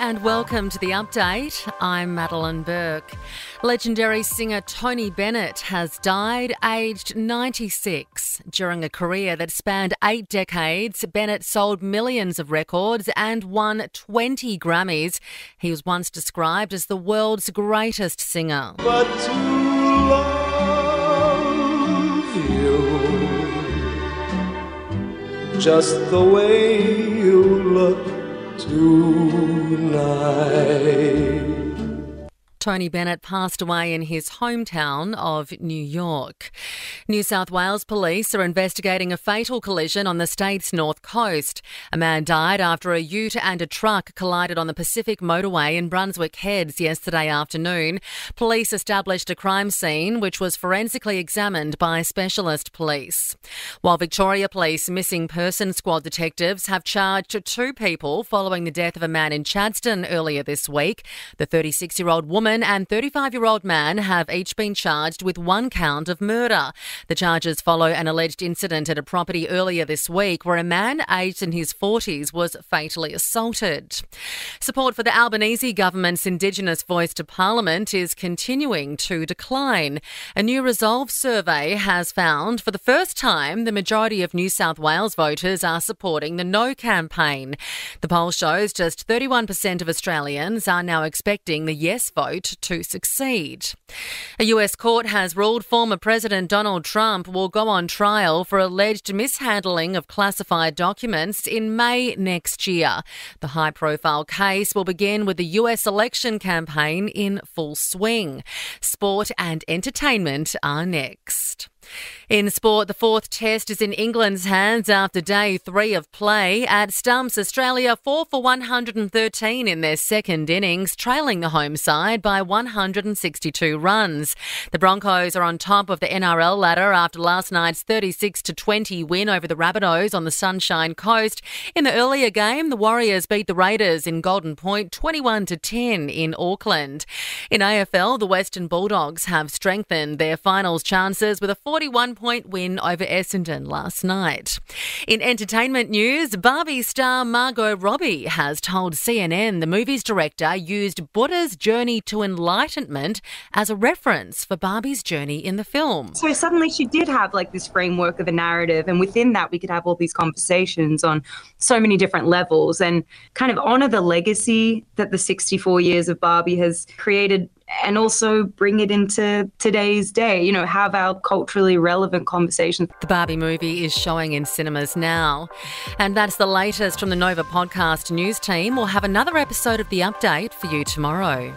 and welcome to The Update. I'm Madeline Burke. Legendary singer Tony Bennett has died aged 96. During a career that spanned 8 decades, Bennett sold millions of records and won 20 Grammys. He was once described as the world's greatest singer. But to love you just the way you look tonight. Tony Bennett passed away in his hometown of New York. New South Wales police are investigating a fatal collision on the state's north coast. A man died after a ute and a truck collided on the Pacific motorway in Brunswick Heads yesterday afternoon. Police established a crime scene which was forensically examined by specialist police. While Victoria Police Missing Persons Squad detectives have charged 2 people following the death of a man in Chadstone earlier this week. The 36-year-old woman and 35-year-old man have each been charged with 1 count of murder. The charges follow an alleged incident at a property earlier this week where a man aged in his 40s was fatally assaulted. Support for the Albanese government's Indigenous voice to Parliament is continuing to decline. A new Resolve survey has found for the first time the majority of New South Wales voters are supporting the No campaign. The poll shows just 31% of Australians are now expecting the Yes vote to succeed. A US court has ruled former President Donald Trump will go on trial for alleged mishandling of classified documents in May next year. The high-profile case will begin with the US election campaign in full swing. Sport and entertainment are next. In sport, the 4th test is in England's hands after day 3 of play. At Stumps, Australia 4 for 113 in their second innings, trailing the home side by 162 runs. The Broncos are on top of the NRL ladder after last night's 36-20 win over the Rabbitohs on the Sunshine Coast. In the earlier game, the Warriors beat the Raiders in Golden Point 21-10 in Auckland. In AFL, the Western Bulldogs have strengthened their finals chances with a 41-point win over Essendon last night. In entertainment news, Barbie star Margot Robbie has told CNN the movie's director used Buddha's journey to enlightenment as a reference for Barbie's journey in the film. So suddenly she did have this framework of a narrative, and within that we could have all these conversations on so many different levels and kind of honour the legacy that the 64 years of Barbie has created, and also bring it into today's day, have our culturally relevant conversations. The Barbie movie is showing in cinemas now. And that's the latest from the Nova Podcast news team. We'll have another episode of The Update for you tomorrow.